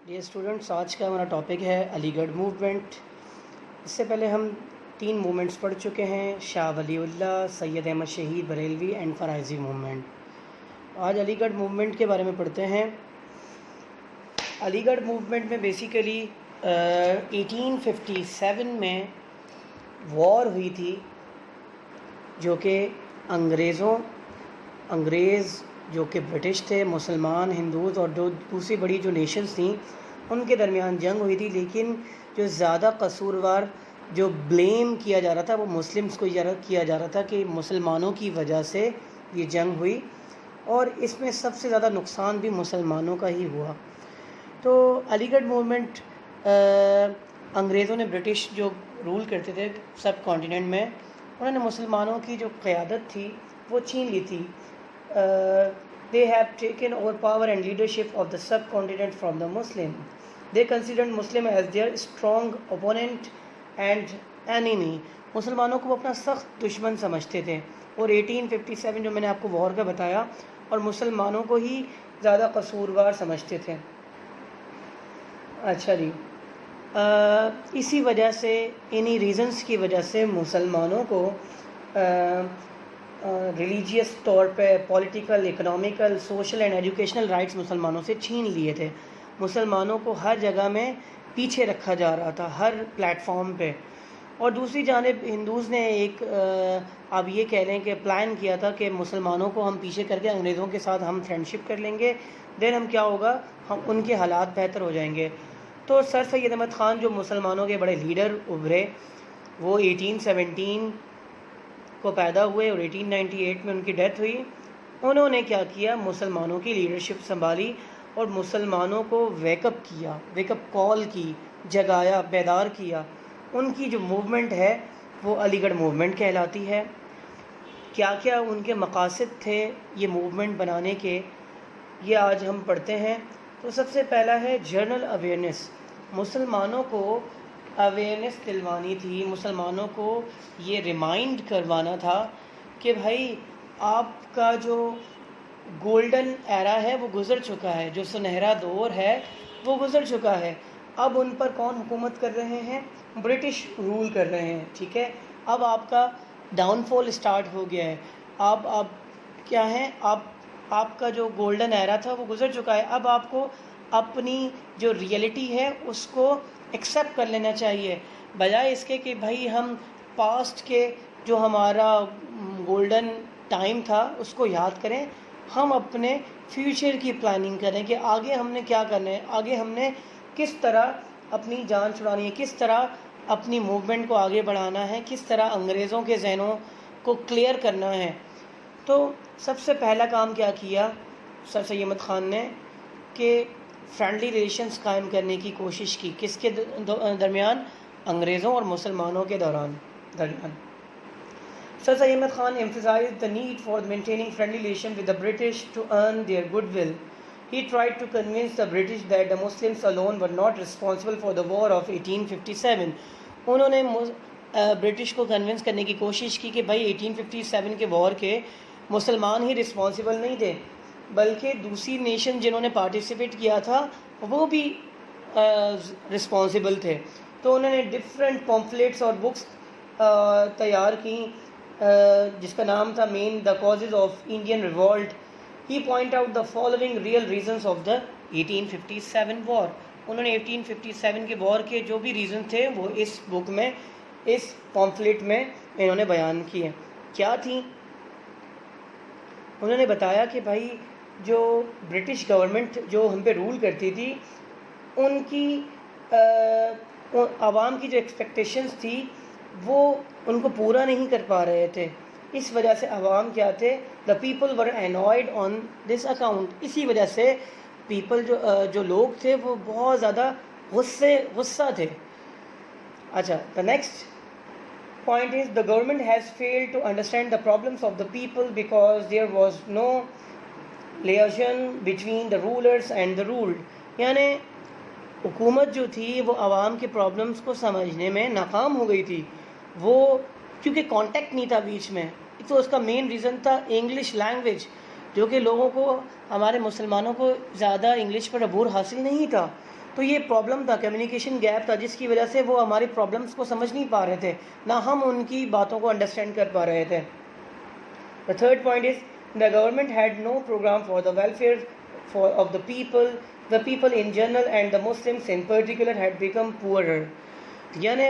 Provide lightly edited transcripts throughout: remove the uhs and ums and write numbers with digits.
Dear students, آج کا ہمارا ٹاپک ہے علی گڑھ موومنٹ۔ اس سے پہلے ہم 3 موومنٹس پڑھ چکے ہیں، شاہ ولی اللہ، سید احمد شہید بریلوی اینڈ فرائضی موومنٹ۔ آج علی گڑھ موومنٹ کے بارے میں پڑھتے ہیں۔ علی گڑھ موومنٹ میں بیسیکلی 1857 میں وار ہوئی تھی، جو کہ انگریز جو کہ برٹش تھے، مسلمان، ہندوز اور دوسری بڑی جو نیشنز تھیں ان کے درمیان جنگ ہوئی تھی۔ لیکن جو زیادہ قصوروار جو بلیم کیا جا رہا تھا وہ مسلمز کو کیا جا رہا تھا کہ مسلمانوں کی وجہ سے یہ جنگ ہوئی، اور اس میں سب سے زیادہ نقصان بھی مسلمانوں کا ہی ہوا۔ تو علی گڑھ موومنٹ انگریزوں نے، برٹش جو رول کرتے تھے سب کانٹیننٹ میں، انہوں نے مسلمانوں کی جو قیادت تھی وہ چھین لی تھی۔ They have taken over power and leadership of the subcontinent from the Muslim. They considered Muslim as their strong opponent and enemy. مسلمانوں کو اپنا سخت دشمن سمجھتے تھے، اور 1857 جو میں نے آپ کو وار کا بتایا، اور مسلمانوں کو ہی زیادہ قصوروار سمجھتے تھے۔ اچھا جی، اسی وجہ سے، انہی ریزنز کی وجہ سے مسلمانوں کو ریلیجیس طور پہ، political, economical, social and educational rights مسلمانوں سے چھین لیے تھے۔ مسلمانوں کو ہر جگہ میں پیچھے رکھا جا رہا تھا، ہر پلیٹ فارم پہ۔ اور دوسری جانب ہندوز نے ایک آپ یہ کہہ لیں کہ پلان کیا تھا کہ مسلمانوں کو ہم پیچھے کر کے انگریزوں کے ساتھ ہم فرینڈشپ کر لیں گے، دین ہم کیا ہوگا، ہم ان کے حالات بہتر ہو جائیں گے۔ تو سر سید احمد خان جو مسلمانوں کے بڑے لیڈر ابھرے، وہ 1817 کو پیدا ہوئے اور 1898 میں ان کی ڈیتھ ہوئی۔ انہوں نے کیا کیا، مسلمانوں کی لیڈرشپ سنبھالی اور مسلمانوں کو ویک اپ کال کی، جگایا، بیدار کیا۔ ان کی جو موومنٹ ہے وہ علی گڑھ موومنٹ کہلاتی ہے۔ کیا کیا ان کے مقاصد تھے یہ موومنٹ بنانے کے، یہ آج ہم پڑھتے ہیں۔ تو سب سے پہلا ہے جنرل اویئرنیس۔ مسلمانوں کو اویئرنیس دلوانی تھی، مسلمانوں کو یہ ریمائنڈ کروانا تھا کہ بھائی آپ کا جو گولڈن ایرا ہے وہ گزر چکا ہے، جو سنہرا دور ہے وہ گزر چکا ہے۔ اب ان پر کون حکومت کر رہے ہیں؟ برٹش رول کر رہے ہیں، ٹھیک ہے۔ اب آپ کا ڈاؤن فال اسٹارٹ ہو گیا ہے۔ آپ کیا ہیں، آپ کا جو گولڈن ایرا تھا وہ گزر چکا ہے۔ اب آپ کو اپنی جو ریئلٹی ہے اس کو ایکسیپٹ کر لینا چاہیے، بجائے اس کے کہ بھائی ہم پاسٹ کے جو ہمارا گولڈن ٹائم تھا اس کو یاد کریں۔ ہم اپنے فیوچر کی پلاننگ کریں کہ آگے ہم نے کیا کرنا ہے، آگے ہم نے کس طرح اپنی جان چھڑانی ہے، کس طرح اپنی موومنٹ کو آگے بڑھانا ہے، کس طرح انگریزوں کے ذہنوں کو کلیئر کرنا ہے۔ تو سب سے پہلا کام کیا کیا سر سید احمد خان نے کہ فرینڈلی ریلیشنز قائم کرنے کی کوشش کی۔ کس کے درمیان؟ انگریزوں اور مسلمانوں کے درمیان۔ سر Syed Ahmad Khan emphasized the need for maintaining friendly relations with the British to earn their goodwill. He tried to convince the British that the Muslims alone were not responsible for the war of 1857. انہوں نے British کو convince کرنے کی کوشش کی کہ بھائی 1857 کے وار کے مسلمان ہی رسپانسبل نہیں تھے، بلکہ دوسری نیشن جنہوں نے پارٹیسپیٹ کیا تھا وہ بھی رسپانسبل تھے۔ تو انہوں نے ڈفرینٹ پمفلیٹس اور بکس تیار کی، جس کا نام تھا main the causes of Indian revolt. He point out the following real reasons of the 1857 war. انہوں نے 1857 کے وار کے جو بھی ریزن تھے وہ اس بک میں، اس پمفلیٹ میں انہوں نے بیان کیے۔ کیا تھیں؟ انہوں نے بتایا کہ بھائی جو برٹش گورنمنٹ جو ہم پہ رول کرتی تھی، ان کی عوام کی جو ایکسپیکٹیشنز تھی وہ ان کو پورا نہیں کر پا رہے تھے۔ اس وجہ سے عوام کیا تھے، the people were annoyed on this account. اسی وجہ سے پیپل جو لوگ تھے وہ بہت زیادہ غصہ تھے۔ اچھا، the next point is the government has failed to understand the problems of the people because there was no liaison between the rulers and the ruled. یعنی حکومت جو تھی وہ عوام کے پرابلمس کو سمجھنے میں ناکام ہو گئی تھی، وہ کیونکہ کانٹیکٹ نہیں تھا بیچ میں۔ تو اس کا مین ریزن تھا انگلش لینگویج، جو کہ لوگوں کو، ہمارے مسلمانوں کو زیادہ انگلش پر عبور حاصل نہیں تھا۔ تو یہ پرابلم تھا, کمیونیکیشن گیپ تھا, جس کی وجہ سے وہ ہماری پرابلمس کو سمجھ نہیں پا رہے تھے, نہ ہم ان کی باتوں کو انڈرسٹینڈ کر پا رہے تھے. The third point is the government had no program for the welfare of the people. The people in general and the Muslims in particular had become poorer. یعنی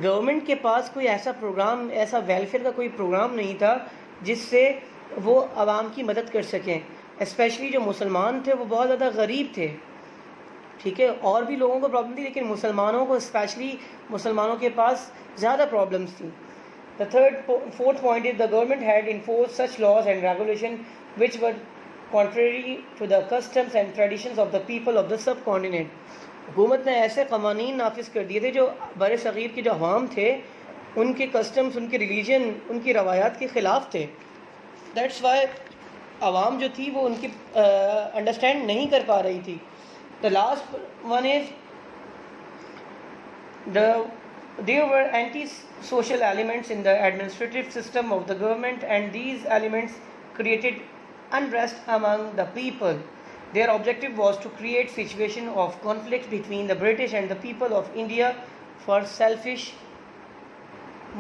گورنمنٹ کے پاس کوئی ایسا پروگرام, ایسا ویلفیئر کا کوئی پروگرام نہیں تھا جس سے وہ عوام کی مدد کر سکیں. اسپیشلی جو مسلمان تھے وہ بہت زیادہ غریب تھے, ٹھیک ہے, اور بھی لوگوں کو پرابلم تھی لیکن مسلمانوں کو اسپیشلی مسلمانوں کے پاس زیادہ پرابلمس تھیں. The fourth point is the government had enforced such laws and regulations which were contrary to the customs and traditions of the people of the subcontinent. حکومت نے ایسے قوانین نافذ کر دیے تھے جو بر صغیر کے جو عوام تھے ان کے کسٹمز, ان کے ریلیجن, ان کی روایات کے خلاف تھے. دیٹس وائی عوام جو تھی وہ ان کی انڈرسٹینڈ نہیں کر پا رہی تھی. The last one is there were anti-social elements in the administrative system of the government, and these elements created unrest among the people. Their objective was to create situation of conflict between the British and the people of India for selfish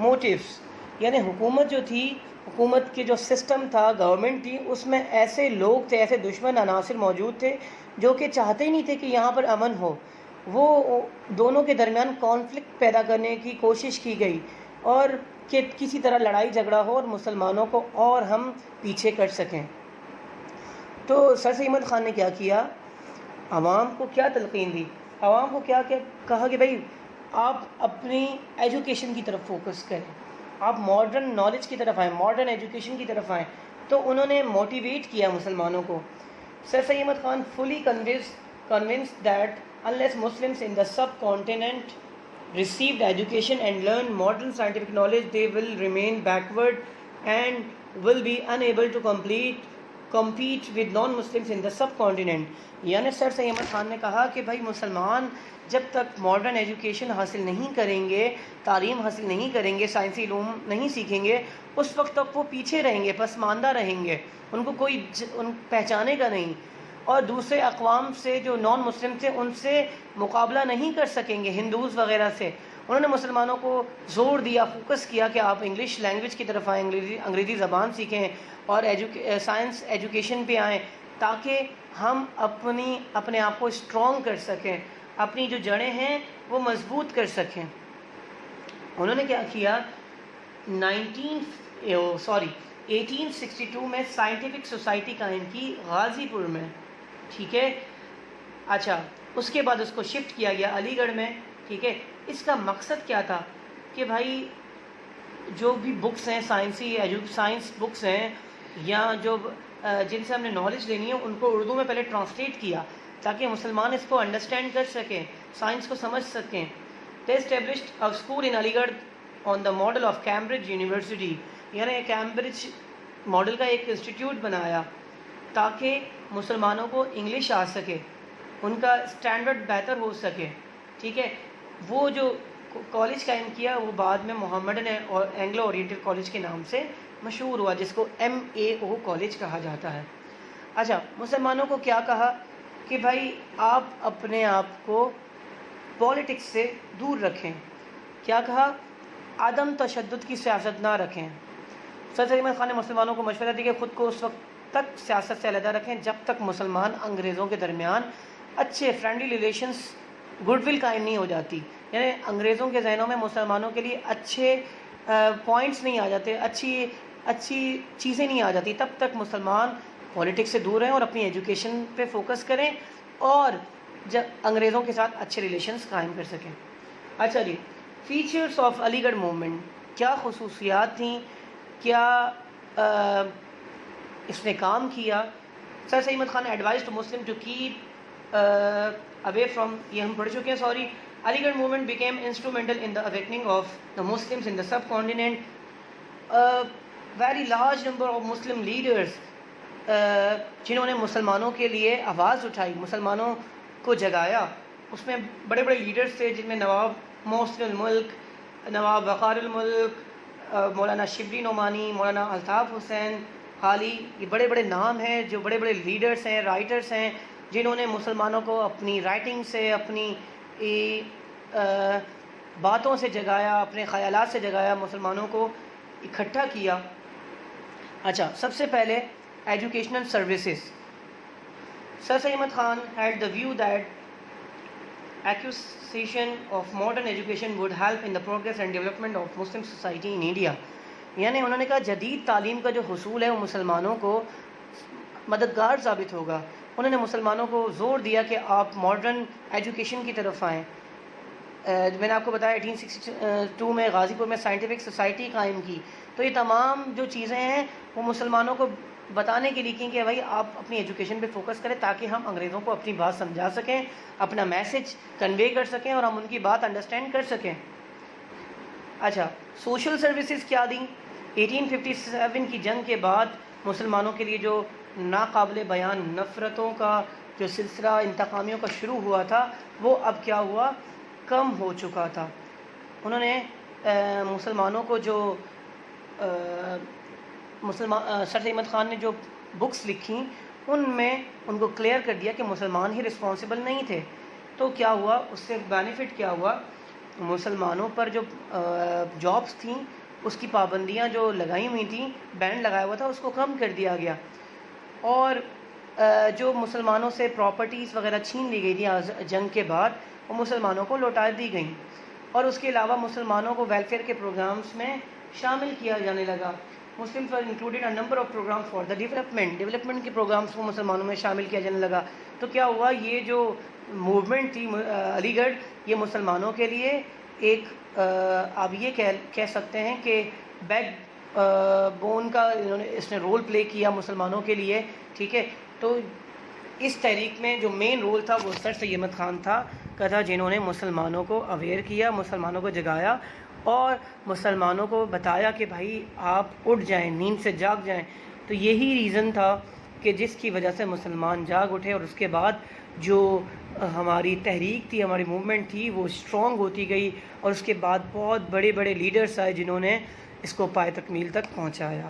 motives. یعنی حکومت جو تھی, حکومت کے جو system تھا, government تھی, اس میں ایسے لوگ تھے, ایسے دشمن عناصر موجود تھے جو کہ چاہتے ہی نہیں تھے کہ یہاں پر امن ہو. وہ دونوں کے درمیان کانفلکٹ پیدا کرنے کی کوشش کی گئی اور کہ کسی طرح لڑائی جھگڑا ہو اور مسلمانوں کو اور ہم پیچھے کر سکیں. تو سر سید احمد خان نے کیا کیا, عوام کو کیا تلقین دی, عوام کو کیا کہا کہ بھائی آپ اپنی ایجوکیشن کی طرف فوکس کریں, آپ ماڈرن نالج کی طرف آئیں, ماڈرن ایجوکیشن کی طرف آئیں. تو انہوں نے موٹیویٹ کیا مسلمانوں کو. سر Syed Ahmad Khan fully convinced that unless Muslims in the subcontinent received education and learned modern scientific knowledge, they will remain backward and will be unable to compete with non-Muslims in the subcontinent. یعنی سر سید احمد خان نے کہا کہ بھائی مسلمان جب تک ماڈرن ایجوکیشن حاصل نہیں کریں گے, تعلیم حاصل نہیں کریں گے, سائنسی علوم نہیں سیکھیں گے, اس وقت تک وہ پیچھے رہیں گے, پسماندہ رہیں گے, ان کو کوئی پہچانے گا نہیں, اور دوسرے اقوام سے جو نان مسلم تھے ان سے مقابلہ نہیں کر سکیں گے, ہندوز وغیرہ سے. انہوں نے مسلمانوں کو زور دیا, فوکس کیا کہ آپ انگلش لینگویج کی طرف آئیں, انگریزی زبان سیکھیں اور سائنس ایجوکیشن پہ آئیں تاکہ ہم اپنے آپ کو اسٹرانگ کر سکیں, اپنی جو جڑیں ہیں وہ مضبوط کر سکیں. انہوں نے کیا کیا, 1862 میں سائنٹیفک سوسائٹی قائم کی غازی پور میں, ٹھیک ہے. اچھا, اس کے بعد اس کو شفٹ کیا گیا علی گڑھ میں, ٹھیک ہے. اس کا مقصد کیا تھا کہ بھائی جو بھی بکس ہیں, سائنس بکس ہیں یا جو جن سے ہم نے نالج لینی ہے ان کو اردو میں پہلے ٹرانسلیٹ کیا تاکہ مسلمان اس کو انڈرسٹینڈ کر سکیں, سائنس کو سمجھ سکیں. They established a school in علی گڑھ on the model of Cambridge University. یعنی کیمبرج ماڈل کا ایک انسٹیٹیوٹ بنایا تاکہ مسلمانوں کو انگلش آ سکے, ان کا اسٹینڈرڈ بہتر ہو سکے, ٹھیک ہے. وہ جو کالج قائم کیا وہ بعد میں محمڈن اور اینگلو اورینٹل کالج کے نام سے مشہور ہوا, جس کو MAO کالج کہا جاتا ہے. اچھا, مسلمانوں کو کیا کہا کہ بھائی آپ اپنے آپ کو پولیٹکس سے دور رکھیں. کیا کہا, عدم تشدد کی سیاست نہ رکھیں. سر سید احمد خان نے مسلمانوں کو مشورہ دیا کہ خود کو اس وقت تک سیاست سے علیحدہ رکھیں جب تک مسلمان انگریزوں کے درمیان اچھے فرینڈلی ریلیشنز, گڈ ول قائم نہیں ہو جاتی. یعنی انگریزوں کے ذہنوں میں مسلمانوں کے لیے اچھے پوائنٹس نہیں آ جاتے, اچھی چیزیں نہیں آ جاتی, تب تک مسلمان پولیٹکس سے دور رہیں اور اپنی ایجوکیشن پہ فوکس کریں اور جب انگریزوں کے ساتھ اچھے ریلیشنز قائم کر سکیں. اچھا جی, فیچرز آف علی گڑھ موومنٹ, کیا خصوصیات تھیں, کیا اس نے کام کیا. سر سید احمد خان نے advise to Muslim to keep away from, یہ ہم پڑھ چکے ہیں sorry. Aligarh movement became instrumental in the awakening of the Muslims in the subcontinent. Very large number of Muslim leaders جنہوں نے مسلمانوں کے لیے آواز اٹھائی, مسلمانوں کو جگایا. اس میں بڑے بڑے لیڈرز تھے جن میں نواب محسن الملک, نواب وقار الملک, مولانا شبلی نعمانی, مولانا الطاف حسین حالی, یہ بڑے بڑے نام ہیں جو بڑے بڑے لیڈرز ہیں, رائٹرز ہیں, جنہوں نے مسلمانوں کو اپنی رائٹنگ سے، اپنی باتوں سے جگایا، اپنے خیالات سے جگایا، مسلمانوں کو اکٹھا کیا۔ اچھا، سب سے پہلے educational services. Sir Syed Ahmad Khan had the view that acquisition of modern education would help in the progress and development of Muslim society in India. یعنی انہوں نے کہا جدید تعلیم کا جو حصول ہے وہ مسلمانوں کو مددگار ثابت ہوگا۔ انہوں نے مسلمانوں کو زور دیا کہ آپ ماڈرن ایجوکیشن کی طرف آئیں۔ میں نے آپ کو بتایا 1862 میں غازی پور میں سائنٹیفک سوسائٹی قائم کی۔ تو یہ تمام جو چیزیں ہیں وہ مسلمانوں کو بتانے کے لیے کی کہ بھائی آپ اپنی ایجوکیشن پہ فوکس کریں تاکہ ہم انگریزوں کو اپنی بات سمجھا سکیں، اپنا میسج کنوے کر سکیں اور ہم ان کی بات انڈرسٹینڈ کر سکیں۔ اچھا، سوشل سروسز کیا دیں؟ 1857 کی جنگ کے بعد مسلمانوں کے لیے جو ناقابل بیان نفرتوں کا جو سلسلہ انتقامیوں کا شروع ہوا تھا وہ اب کیا ہوا؟ کم ہو چکا تھا۔ انہوں نے مسلمانوں کو جو سر سید احمد خان نے جو بکس لکھیں ان میں ان کو کلیئر کر دیا کہ مسلمان ہی رسپانسبل نہیں تھے۔ تو کیا ہوا؟ اس سے بینیفٹ کیا ہوا؟ مسلمانوں پر جو جابس تھیں اس کی پابندیاں جو لگائی ہوئی تھیں، بین لگایا ہوا تھا، اس کو کم کر دیا گیا، اور جو مسلمانوں سے پراپرٹیز وغیرہ چھین لی گئی تھیں جنگ کے بعد وہ مسلمانوں کو لوٹا دی گئیں، اور اس کے علاوہ مسلمانوں کو ویلفیئر کے پروگرامز میں شامل کیا جانے لگا۔ Muslim included a number of program for the development کے پروگرامز کو مسلمانوں میں شامل کیا جانے لگا۔ تو کیا ہوا؟ یہ جو موومنٹ تھی علی گڑھ، یہ مسلمانوں کے لیے ایک آپ یہ کہہ سکتے ہیں کہ بیک بون کا اس نے رول پلے کیا مسلمانوں کے لیے، ٹھیک ہے۔ تو اس تحریک میں جو مین رول تھا وہ سر سید احمد خان کا تھا، جنہوں نے مسلمانوں کو اویئر کیا، مسلمانوں کو جگایا اور مسلمانوں کو بتایا کہ بھائی آپ اٹھ جائیں، نیند سے جاگ جائیں۔ تو یہی ریزن تھا کہ جس کی وجہ سے مسلمان جاگ اٹھے، اور اس کے بعد جو ہماری تحریک تھی، ہماری موومنٹ تھی، وہ اسٹرانگ ہوتی گئی، اور اس کے بعد بہت بڑے بڑے لیڈرز آئے جنہوں نے اس کو پائے تکمیل تک پہنچایا۔